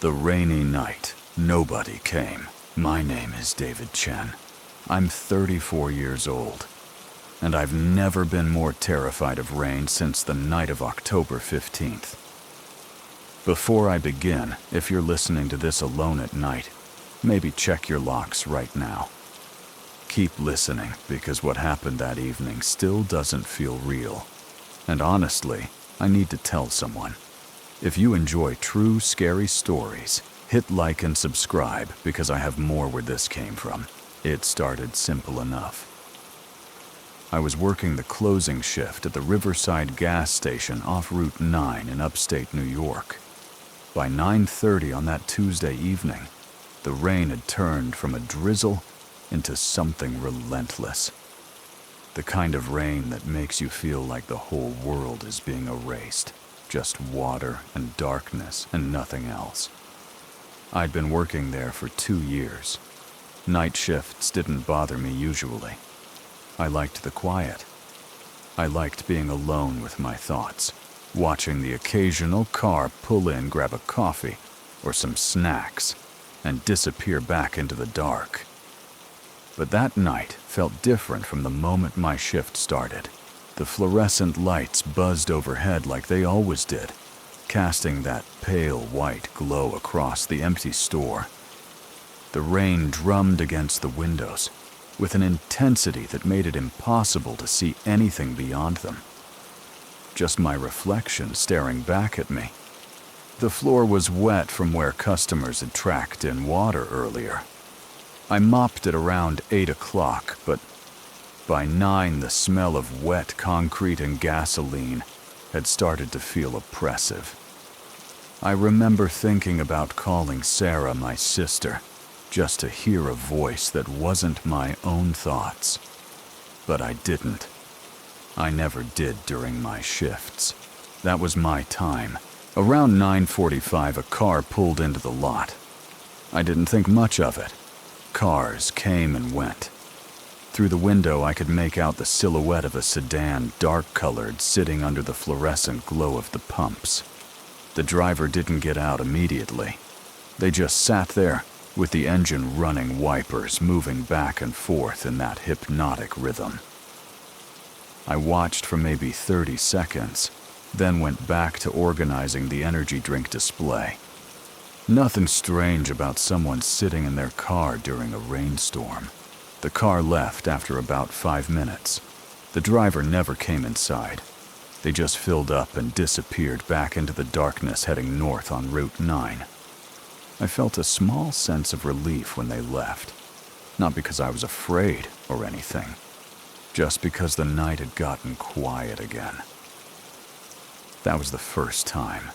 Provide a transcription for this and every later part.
The rainy night. Nobody came. My name is David Chen. I'm 34 years old, and I've never been more terrified of rain since the night of October 15th. Before I begin, if you're listening to this alone at night, maybe check your locks right now. Keep listening, because what happened that evening still doesn't feel real. And honestly, I need to tell someone. If you enjoy true, scary stories, hit like and subscribe, because I have more where this came from. It started simple enough. I was working the closing shift at the Riverside gas station off Route 9 in upstate New York. By 9:30 on that Tuesday evening, the rain had turned from a drizzle into something relentless. The kind of rain that makes you feel like the whole world is being erased. Just water and darkness and nothing else. I'd been working there for 2 years. Night shifts didn't bother me usually. I liked the quiet. I liked being alone with my thoughts, watching the occasional car pull in, grab a coffee or some snacks, and disappear back into the dark. But that night felt different from the moment my shift started. The fluorescent lights buzzed overhead like they always did, casting that pale white glow across the empty store. The rain drummed against the windows with an intensity that made it impossible to see anything beyond them. Just my reflection staring back at me. The floor was wet from where customers had tracked in water earlier. I mopped it around 8 o'clock, but by 9 the smell of wet concrete and gasoline had started to feel oppressive. I remember thinking about calling Sarah, my sister, just to hear a voice that wasn't my own thoughts. But I didn't. I never did during my shifts. That was my time. Around 9:45, a car pulled into the lot. I didn't think much of it. Cars came and went. Through the window, I could make out the silhouette of a sedan, dark-colored, sitting under the fluorescent glow of the pumps. The driver didn't get out immediately. They just sat there, with the engine running, wipers moving back and forth in that hypnotic rhythm. I watched for maybe 30 seconds, then went back to organizing the energy drink display. Nothing strange about someone sitting in their car during a rainstorm. The car left after about 5 minutes. The driver never came inside. They just filled up and disappeared back into the darkness heading north on Route 9. I felt a small sense of relief when they left. Not because I was afraid or anything. Just because the night had gotten quiet again. That was the first time.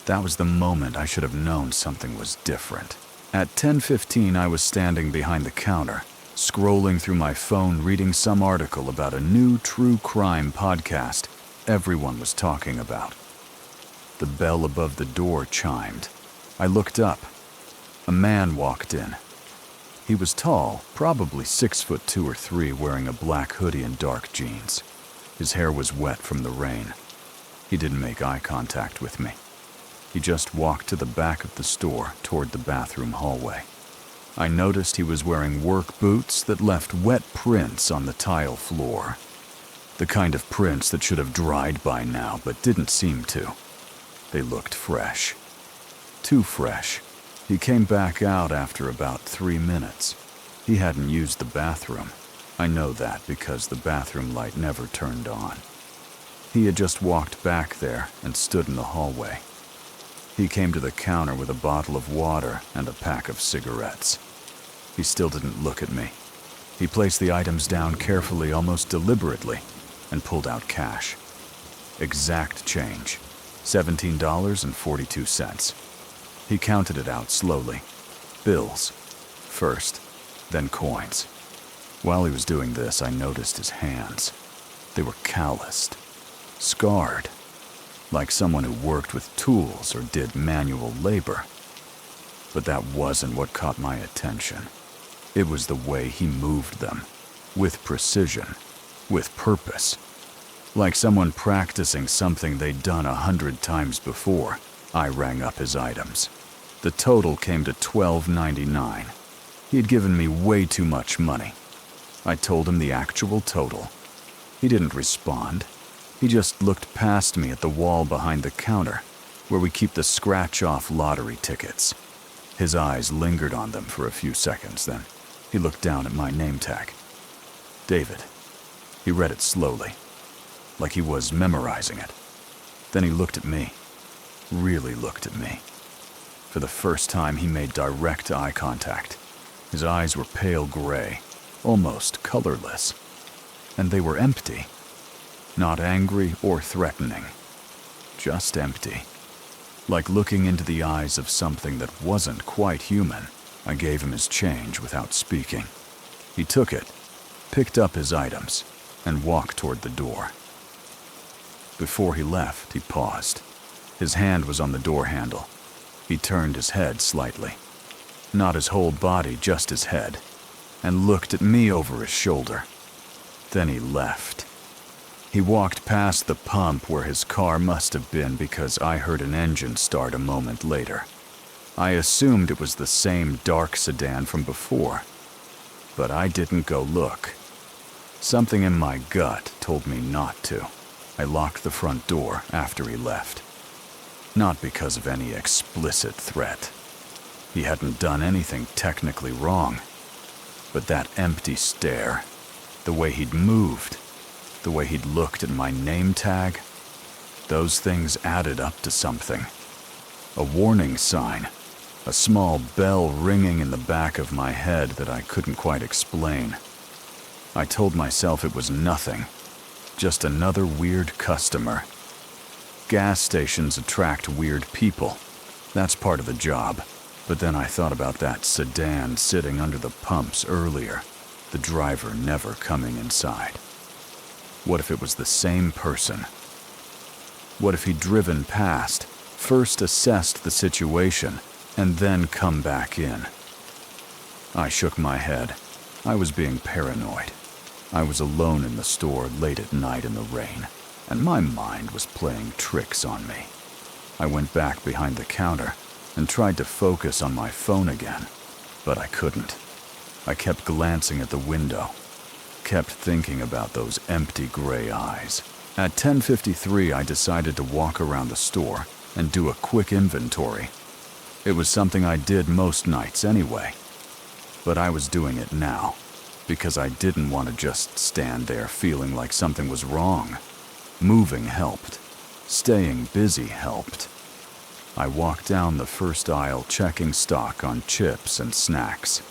That was the moment I should have known something was different. At 10:15, I was standing behind the counter, scrolling through my phone, reading some article about a new true crime podcast everyone was talking about. The bell above the door chimed. I looked up. A man walked in. He was tall, probably 6'2" or 3", wearing a black hoodie and dark jeans. His hair was wet from the rain. He didn't make eye contact with me. He just walked to the back of the store toward the bathroom hallway. I noticed he was wearing work boots that left wet prints on the tile floor. The kind of prints that should have dried by now, but didn't seem to. They looked fresh. Too fresh. He came back out after about 3 minutes. He hadn't used the bathroom. I know that because the bathroom light never turned on. He had just walked back there and stood in the hallway. He came to the counter with a bottle of water and a pack of cigarettes. He still didn't look at me. He placed the items down carefully, almost deliberately, and pulled out cash. Exact change, $17.42. He counted it out slowly. Bills first, then coins. While he was doing this, I noticed his hands. They were calloused, scarred, like someone who worked with tools or did manual labor. But that wasn't what caught my attention. It was the way he moved them, with precision, with purpose. Like someone practicing something they'd done 100 times before, I rang up his items. The total came to $12.99. He had given me way too much money. I told him the actual total. He didn't respond. He just looked past me at the wall behind the counter, where we keep the scratch-off lottery tickets. His eyes lingered on them for a few seconds, then he looked down at my name tag. David. He read it slowly, like he was memorizing it. Then he looked at me, really looked at me. For the first time, he made direct eye contact. His eyes were pale gray, almost colorless, and they were empty. Not angry or threatening, just empty. Like looking into the eyes of something that wasn't quite human. I gave him his change without speaking. He took it, picked up his items, and walked toward the door. Before he left, he paused. His hand was on the door handle. He turned his head slightly. Not his whole body, just his head, and looked at me over his shoulder. Then he left. He walked past the pump where his car must have been because I heard an engine start a moment later. I assumed it was the same dark sedan from before, but I didn't go look. Something in my gut told me not to. I locked the front door after he left. Not because of any explicit threat. He hadn't done anything technically wrong. But that empty stare, the way he'd moved, the way he'd looked at my name tag, those things added up to something. A warning sign, a small bell ringing in the back of my head that I couldn't quite explain. I told myself it was nothing, just another weird customer. Gas stations attract weird people. That's part of the job. But then I thought about that sedan sitting under the pumps earlier, the driver never coming inside. What if it was the same person? What if he'd driven past, first assessed the situation, and then come back in? I shook my head. I was being paranoid. I was alone in the store late at night in the rain, and my mind was playing tricks on me. I went back behind the counter and tried to focus on my phone again, but I couldn't. I kept glancing at the window, kept thinking about those empty gray eyes. At 10:53, I decided to walk around the store and do a quick inventory. It was something I did most nights anyway, but I was doing it now because I didn't want to just stand there feeling like something was wrong. Moving helped. Staying busy helped. I walked down the first aisle checking stock on chips and snacks.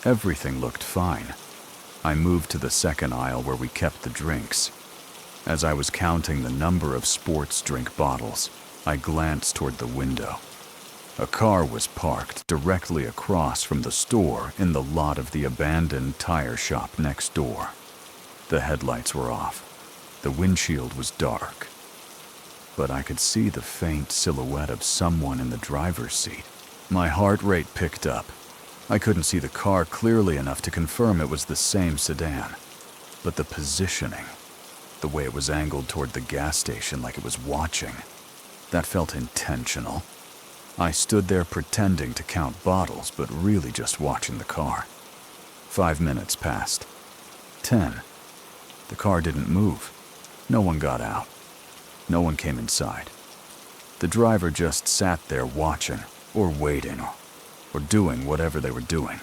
Everything looked fine. I moved to the second aisle where we kept the drinks. As I was counting the number of sports drink bottles, I glanced toward the window. A car was parked directly across from the store in the lot of the abandoned tire shop next door. The headlights were off. The windshield was dark, but I could see the faint silhouette of someone in the driver's seat. My heart rate picked up. I couldn't see the car clearly enough to confirm it was the same sedan, but the positioning, the way it was angled toward the gas station like it was watching, that felt intentional. I stood there pretending to count bottles, but really just watching the car. 5 minutes passed. 10. The car didn't move. No one got out. No one came inside. The driver just sat there watching, or waiting, or doing whatever they were doing.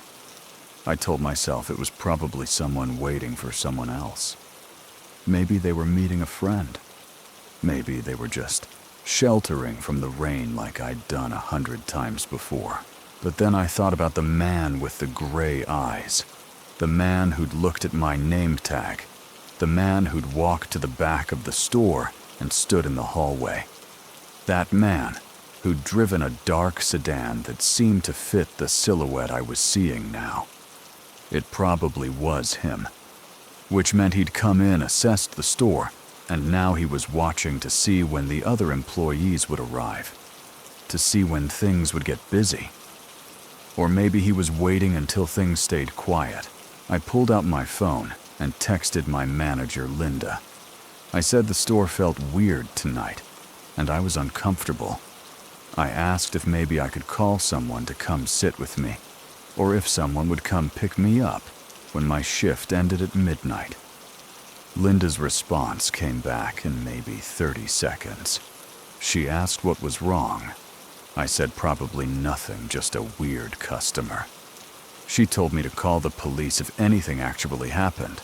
I told myself it was probably someone waiting for someone else. Maybe they were meeting a friend. Maybe they were just sheltering from the rain like I'd done 100 times before. But then I thought about the man with the gray eyes, the man who'd looked at my name tag, the man who'd walked to the back of the store and stood in the hallway. That man who'd driven a dark sedan that seemed to fit the silhouette I was seeing now. It probably was him, which meant he'd come in, assessed the store, and now he was watching to see when the other employees would arrive, to see when things would get busy. Or maybe he was waiting until things stayed quiet. I pulled out my phone and texted my manager, Linda. I said the store felt weird tonight, and I was uncomfortable. I asked if maybe I could call someone to come sit with me, or if someone would come pick me up when my shift ended at midnight. Linda's response came back in maybe 30 seconds. She asked what was wrong. I said probably nothing, just a weird customer. She told me to call the police if anything actually happened.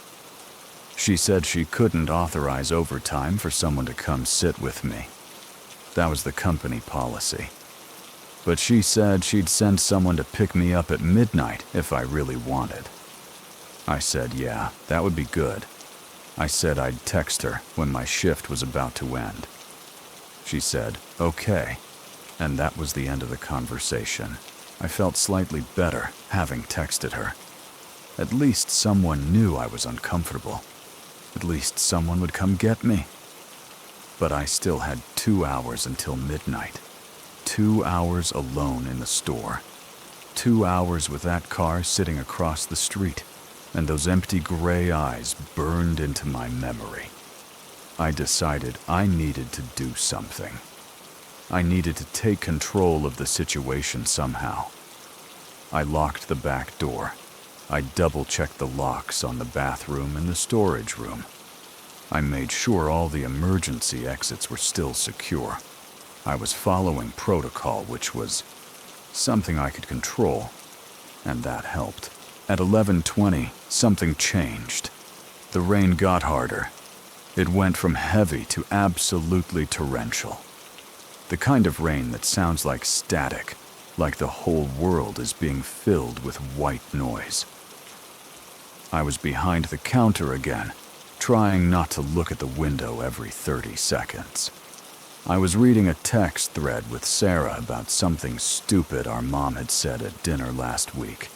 She said she couldn't authorize overtime for someone to come sit with me. That was the company policy. But she said she'd send someone to pick me up at midnight if I really wanted. I said, yeah, that would be good. I said I'd text her when my shift was about to end. She said, okay. And that was the end of the conversation. I felt slightly better having texted her. At least someone knew I was uncomfortable. At least someone would come get me. But I still had 2 hours until midnight. 2 hours alone in the store. 2 hours with that car sitting across the street, and those empty gray eyes burned into my memory. I decided I needed to do something. I needed to take control of the situation somehow. I locked the back door. I double-checked the locks on the bathroom and the storage room. I made sure all the emergency exits were still secure. I was following protocol, which was something I could control, and that helped. At 11:20, something changed. The rain got harder. It went from heavy to absolutely torrential. The kind of rain that sounds like static, like the whole world is being filled with white noise. I was behind the counter again, trying not to look at the window every 30 seconds. I was reading a text thread with Sarah about something stupid our mom had said at dinner last week.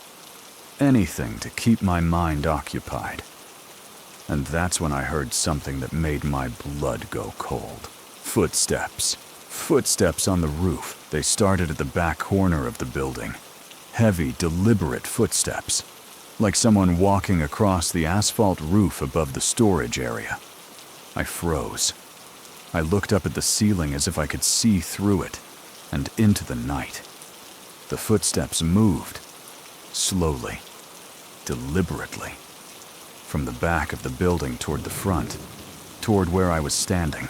Anything to keep my mind occupied. And that's when I heard something that made my blood go cold. Footsteps. Footsteps on the roof. They started at the back corner of the building. Heavy, deliberate footsteps. Like someone walking across the asphalt roof above the storage area. I froze. I looked up at the ceiling as if I could see through it and into the night. The footsteps moved. Slowly. Deliberately. From the back of the building toward the front. Toward where I was standing.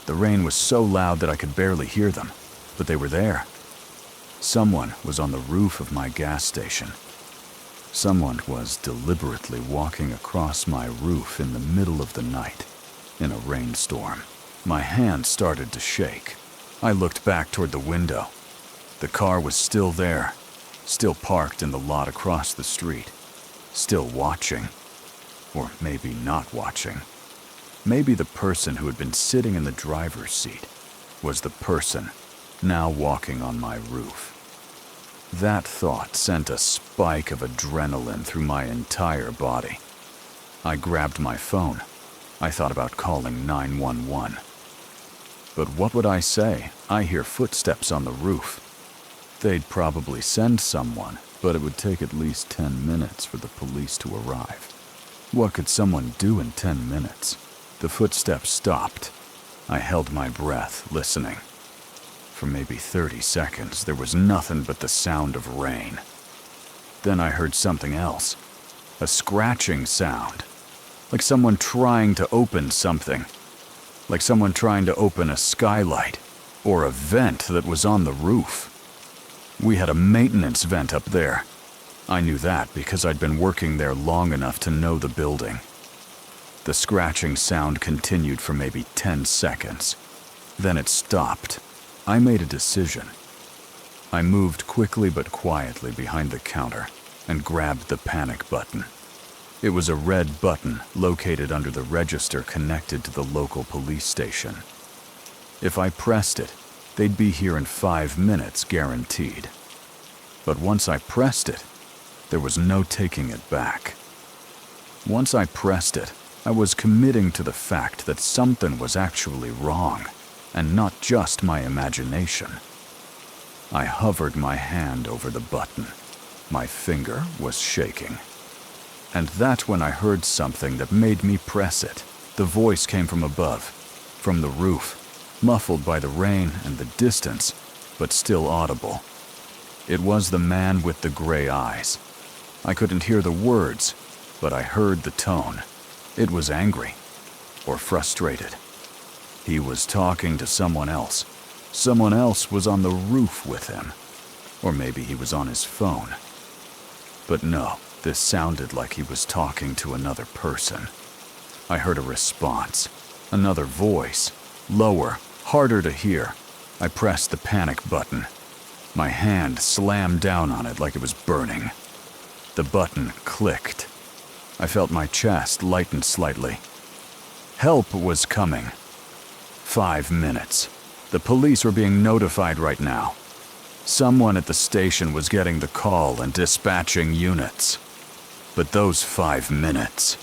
The rain was so loud that I could barely hear them, but they were there. Someone was on the roof of my gas station. Someone was deliberately walking across my roof in the middle of the night, in a rainstorm. My hand started to shake. I looked back toward the window. The car was still there, still parked in the lot across the street, still watching, or maybe not watching. Maybe the person who had been sitting in the driver's seat was the person now walking on my roof. That thought sent a spike of adrenaline through my entire body. I grabbed my phone. I thought about calling 911. But what would I say? I hear footsteps on the roof. They'd probably send someone, but it would take at least 10 minutes for the police to arrive. What could someone do in 10 minutes? The footsteps stopped. I held my breath, listening. For maybe 30 seconds, there was nothing but the sound of rain. Then I heard something else. A scratching sound. Like someone trying to open something. Like someone trying to open a skylight. Or a vent that was on the roof. We had a maintenance vent up there. I knew that because I'd been working there long enough to know the building. The scratching sound continued for maybe 10 seconds. Then it stopped. I made a decision. I moved quickly but quietly behind the counter and grabbed the panic button. It was a red button located under the register connected to the local police station. If I pressed it, they'd be here in 5 minutes guaranteed. But once I pressed it, there was no taking it back. Once I pressed it, I was committing to the fact that something was actually wrong, and not just my imagination. I hovered my hand over the button. My finger was shaking. And that's when I heard something that made me press it. The voice came from above, from the roof, muffled by the rain and the distance. but still audible. It was the man with the gray eyes. I couldn't hear the words, but I heard the tone. It was angry, or frustrated. He was talking to someone else. Someone else was on the roof with him. Or maybe he was on his phone. But no, this sounded like he was talking to another person. I heard a response, another voice, lower, harder to hear. I pressed the panic button. My hand slammed down on it like it was burning. The button clicked. I felt my chest lighten slightly. Help was coming. 5 minutes. The police were being notified right now. Someone at the station was getting the call and dispatching units. But those 5 minutes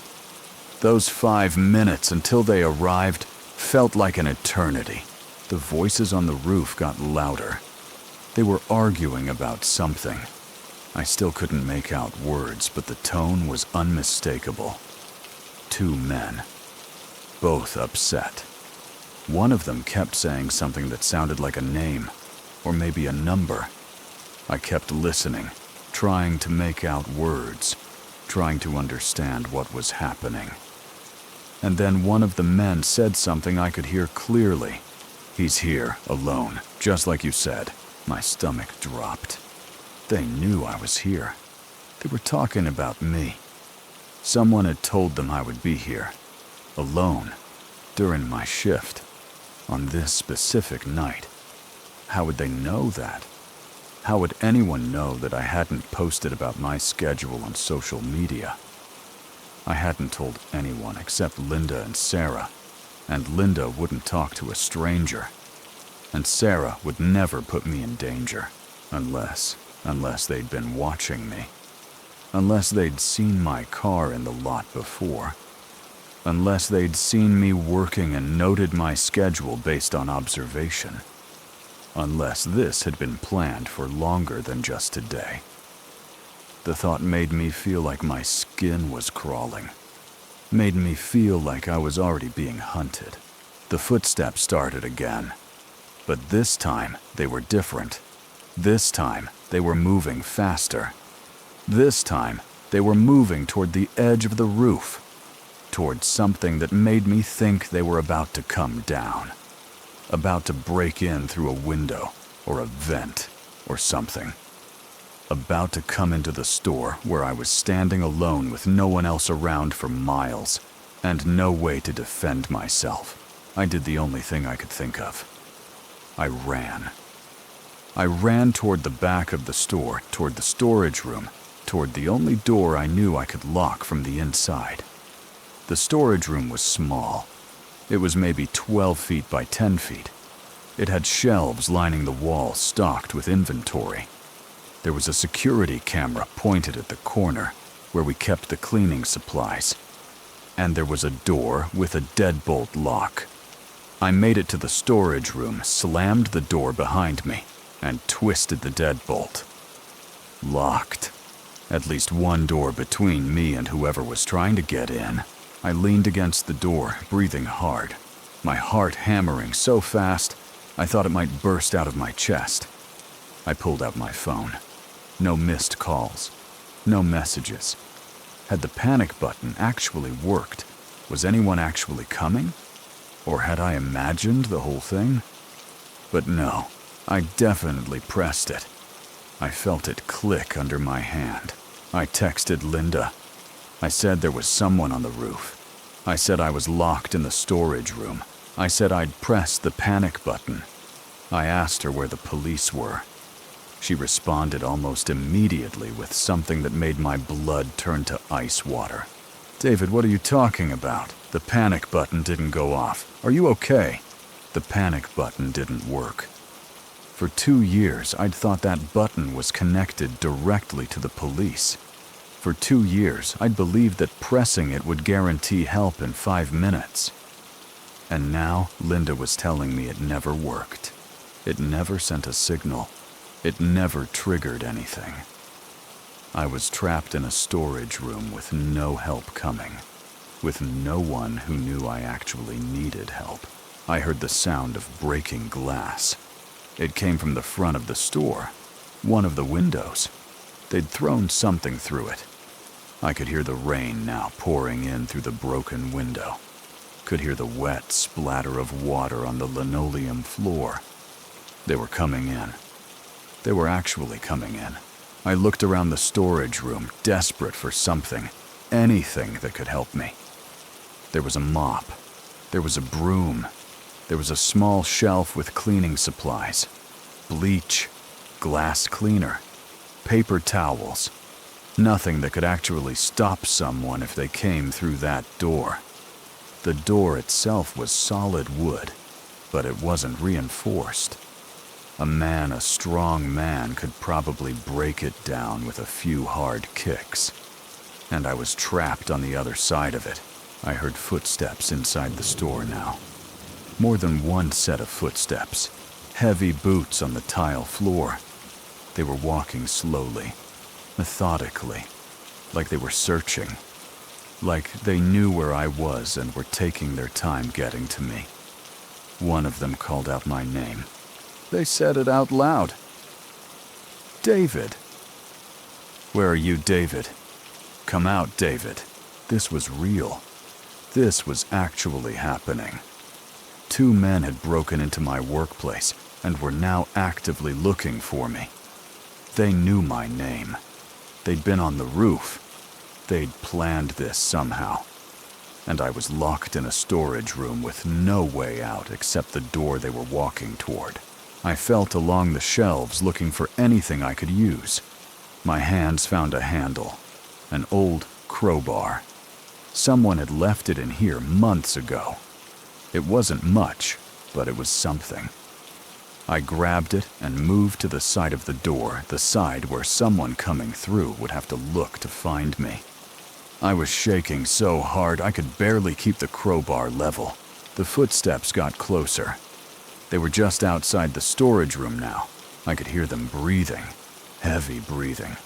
until they arrived felt like an eternity. The voices on the roof got louder. They were arguing about something. I still couldn't make out words, but the tone was unmistakable. 2 men, both upset. One of them kept saying something that sounded like a name, or maybe a number. I kept listening, trying to make out words, trying to understand what was happening. And then one of the men said something I could hear clearly. He's here, alone, just like you said. My stomach dropped. They knew I was here. They were talking about me. Someone had told them I would be here, alone, during my shift, on this specific night. How would they know that? How would anyone know that I hadn't posted about my schedule on social media? I hadn't told anyone except Linda and Sarah, and Linda wouldn't talk to a stranger. And Sarah would never put me in danger, unless they'd been watching me. Unless they'd seen my car in the lot before. Unless they'd seen me working and noted my schedule based on observation. Unless this had been planned for longer than just today. The thought made me feel like my skin was crawling. Made me feel like I was already being hunted. The footsteps started again. But this time, they were different. This time, they were moving faster. This time, they were moving toward the edge of the roof, toward something that made me think they were about to come down, about to break in through a window or a vent or something, about to come into the store where I was standing alone with no one else around for miles and no way to defend myself. I did the only thing I could think of. I ran. I ran toward the back of the store, toward the storage room, toward the only door I knew I could lock from the inside. The storage room was small. It was maybe 12 feet by 10 feet. It had shelves lining the wall stocked with inventory. There was a security camera pointed at the corner where we kept the cleaning supplies. And there was a door with a deadbolt lock. I made it to the storage room, slammed the door behind me, and twisted the deadbolt. Locked. At least one door between me and whoever was trying to get in. I leaned against the door, breathing hard, my heart hammering so fast I thought it might burst out of my chest. I pulled out my phone. No missed calls. No messages. Had the panic button actually worked? Was anyone actually coming? Or had I imagined the whole thing? But no, I definitely pressed it. I felt it click under my hand. I texted Linda. I said there was someone on the roof. I said I was locked in the storage room. I said I'd pressed the panic button. I asked her where the police were. She responded almost immediately with something that made my blood turn to ice water. "David, what are you talking about? The panic button didn't go off. Are you okay?" The panic button didn't work. For 2 years, I'd thought that button was connected directly to the police. For 2 years, I'd believed that pressing it would guarantee help in 5 minutes. And now, Linda was telling me it never worked. It never sent a signal. It never triggered anything. I was trapped in a storage room with no help coming, with no one who knew I actually needed help. I heard the sound of breaking glass. It came from the front of the store, one of the windows. They'd thrown something through it. I could hear the rain now pouring in through the broken window. Could hear the wet splatter of water on the linoleum floor. They were coming in. They were actually coming in. I looked around the storage room, desperate for something, anything that could help me. There was a mop. There was a broom. There was a small shelf with cleaning supplies, bleach, glass cleaner, paper towels. Nothing that could actually stop someone if they came through that door. The door itself was solid wood, but it wasn't reinforced. A strong man, could probably break it down with a few hard kicks. And I was trapped on the other side of it. I heard footsteps inside the store now. More than one set of footsteps. Heavy boots on the tile floor. They were walking slowly, methodically, like they were searching. Like they knew where I was and were taking their time getting to me. One of them called out my name. They said it out loud. David. Where are you, David? Come out, David. This was real. This was actually happening. 2 men had broken into my workplace and were now actively looking for me. They knew my name. They'd been on the roof. They'd planned this somehow. And I was locked in a storage room with no way out except the door they were walking toward. I felt along the shelves looking for anything I could use. My hands found a handle, an old crowbar. Someone had left it in here months ago. It wasn't much, but it was something. I grabbed it and moved to the side of the door, the side where someone coming through would have to look to find me. I was shaking so hard I could barely keep the crowbar level. The footsteps got closer. They were just outside the storage room now. I could hear them breathing, heavy breathing,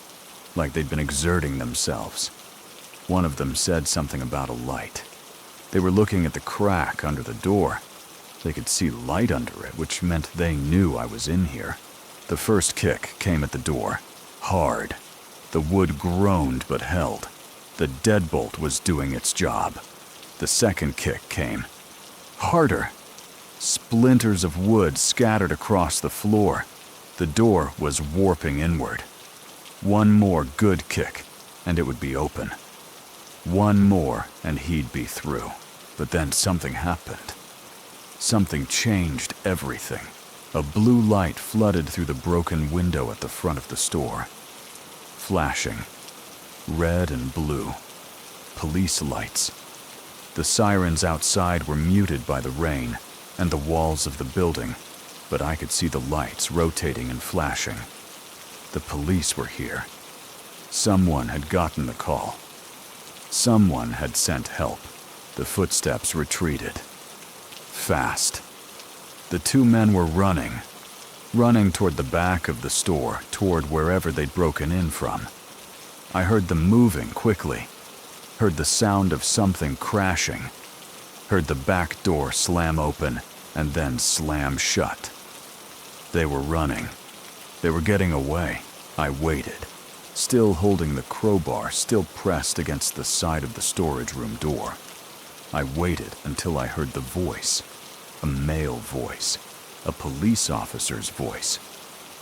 like they'd been exerting themselves. One of them said something about a light. They were looking at the crack under the door. They could see light under it, which meant they knew I was in here. The first kick came at the door, hard. The wood groaned but held. The deadbolt was doing its job. The second kick came, harder. Splinters of wood scattered across the floor. The door was warping inward. One more good kick, and it would be open. One more, and he'd be through. But then something happened. Something changed everything. A blue light flooded through the broken window at the front of the store. Flashing. Red and blue. Police lights. The sirens outside were muted by the rain and the walls of the building, but I could see the lights rotating and flashing. The police were here. Someone had gotten the call. Someone had sent help. The footsteps retreated. Fast. The 2 men were running toward the back of the store, toward wherever they'd broken in from. I heard them moving quickly, heard the sound of something crashing, heard the back door slam open and then slam shut. They were running. They were getting away. I waited, still holding the crowbar still pressed against the side of the storage room door. I waited until I heard the voice, a male voice, a police officer's voice,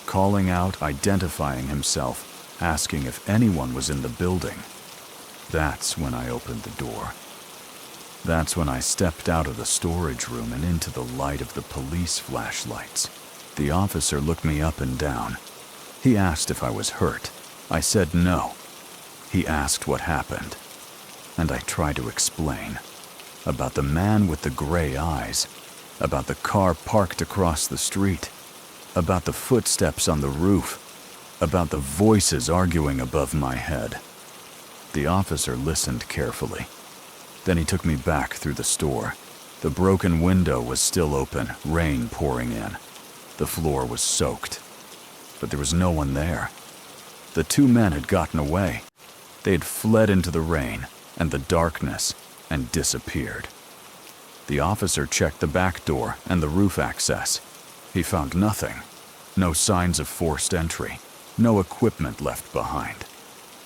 calling out, identifying himself, asking if anyone was in the building. That's when I opened the door. That's when I stepped out of the storage room and into the light of the police flashlights. The officer looked me up and down. He asked if I was hurt. I said no. He asked what happened, and I tried to explain. About the man with the gray eyes, about the car parked across the street, about the footsteps on the roof, about the voices arguing above my head. The officer listened carefully. Then he took me back through the store. The broken window was still open, rain pouring in. The floor was soaked, but there was no one there. The 2 men had gotten away. They had fled into the rain and the darkness and disappeared. The officer checked the back door and the roof access. He found nothing. No signs of forced entry. No equipment left behind.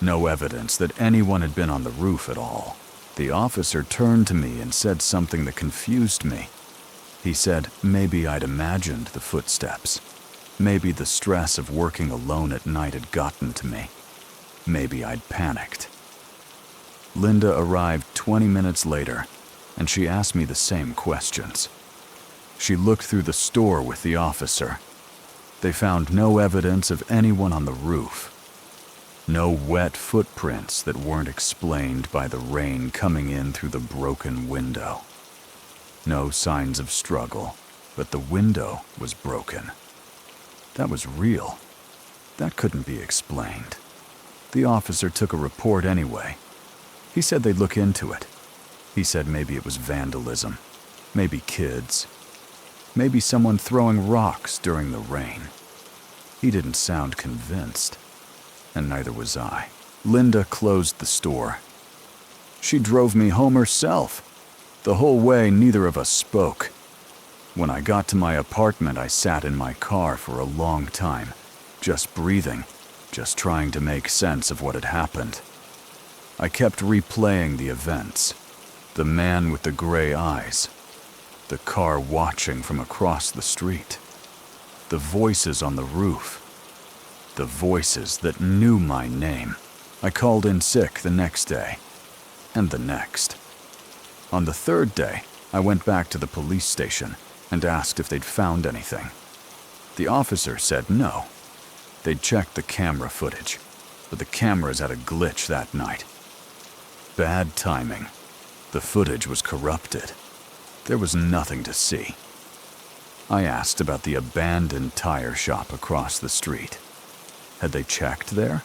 No evidence that anyone had been on the roof at all. The officer turned to me and said something that confused me. He said maybe I'd imagined the footsteps. Maybe the stress of working alone at night had gotten to me. Maybe I'd panicked. Linda arrived 20 minutes later, and she asked me the same questions. She looked through the store with the officer. They found no evidence of anyone on the roof. No wet footprints that weren't explained by the rain coming in through the broken window. No signs of struggle, but the window was broken. That was real. That couldn't be explained. The officer took a report anyway. He said they'd look into it. He said maybe it was vandalism, maybe kids, maybe someone throwing rocks during the rain. He didn't sound convinced, and neither was I. Linda closed the store. She drove me home herself. The whole way, neither of us spoke. When I got to my apartment, I sat in my car for a long time, just breathing, just trying to make sense of what had happened. I kept replaying the events. The man with the gray eyes. The car watching from across the street. The voices on the roof. The voices that knew my name. I called in sick the next day, and the next. On the third day, I went back to the police station and asked if they'd found anything. The officer said no. They'd checked the camera footage, but the cameras had a glitch that night. Bad timing. The footage was corrupted. There was nothing to see. I asked about the abandoned tire shop across the street. Had they checked there?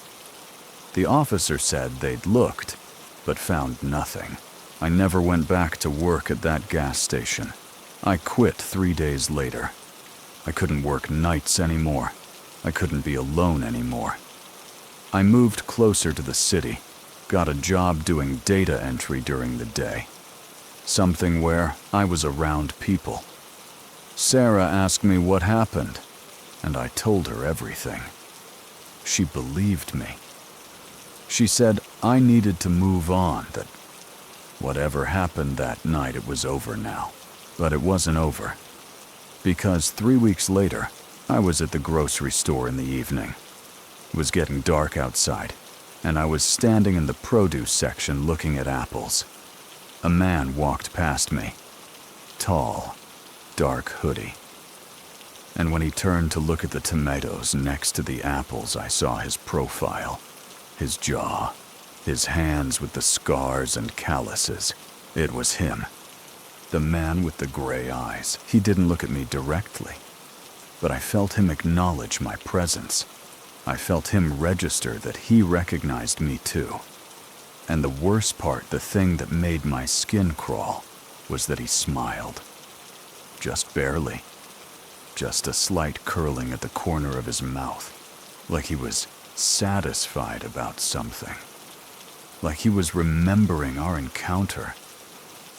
The officer said they'd looked, but found nothing. I never went back to work at that gas station. I quit 3 days later. I couldn't work nights anymore. I couldn't be alone anymore. I moved closer to the city, got a job doing data entry during the day. Something where I was around people. Sarah asked me what happened, and I told her everything. She believed me. She said I needed to move on, that whatever happened that night, it was over now. But it wasn't over. Because 3 weeks later, I was at the grocery store in the evening. It was getting dark outside, and I was standing in the produce section looking at apples. A man walked past me. Tall, dark hoodie. And when he turned to look at the tomatoes next to the apples, I saw his profile, his jaw, his hands with the scars and calluses. It was him. The man with the gray eyes. He didn't look at me directly, but I felt him acknowledge my presence. I felt him register that he recognized me too. And the worst part, the thing that made my skin crawl, was that he smiled. Just barely. Just a slight curling at the corner of his mouth, like he was satisfied about something. Like he was remembering our encounter.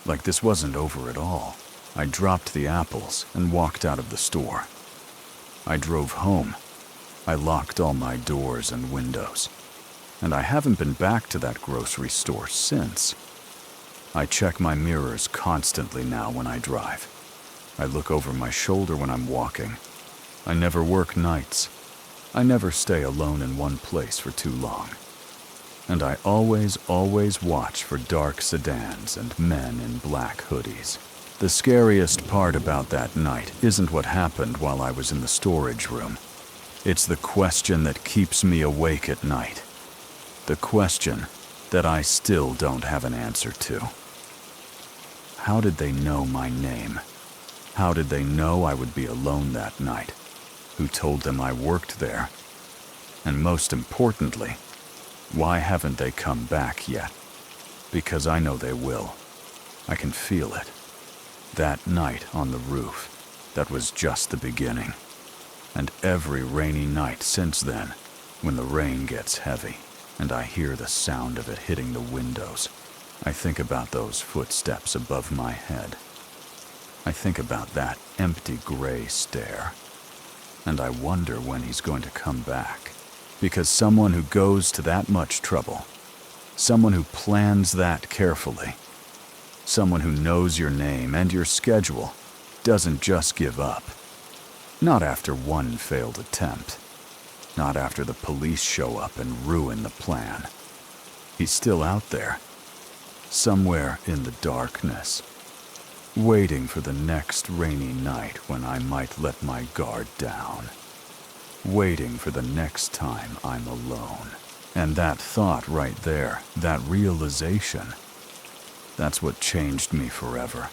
Like this wasn't over at all. I dropped the apples and walked out of the store. I drove home. I locked all my doors and windows. And I haven't been back to that grocery store since. I check my mirrors constantly now when I drive. I look over my shoulder when I'm walking. I never work nights. I never stay alone in one place for too long. And I always watch for dark sedans and men in black hoodies. The scariest part about that night isn't what happened while I was in the storage room. It's the question that keeps me awake at night. The question that I still don't have an answer to. How did they know my name? How did they know I would be alone that night? Who told them I worked there? And most importantly, why haven't they come back yet? Because I know they will. I can feel it. That night on the roof, that was just the beginning. And every rainy night since then, when the rain gets heavy, and I hear the sound of it hitting the windows, I think about those footsteps above my head. I think about that empty gray stare. and I wonder when he's going to come back. Because someone who goes to that much trouble, someone who plans that carefully, someone who knows your name and your schedule, doesn't just give up. Not after one failed attempt. Not after the police show up and ruin the plan. He's still out there, somewhere in the darkness, waiting for the next rainy night when I might let my guard down. Waiting for the next time I'm alone. And that thought right there, that realization, that's what changed me forever.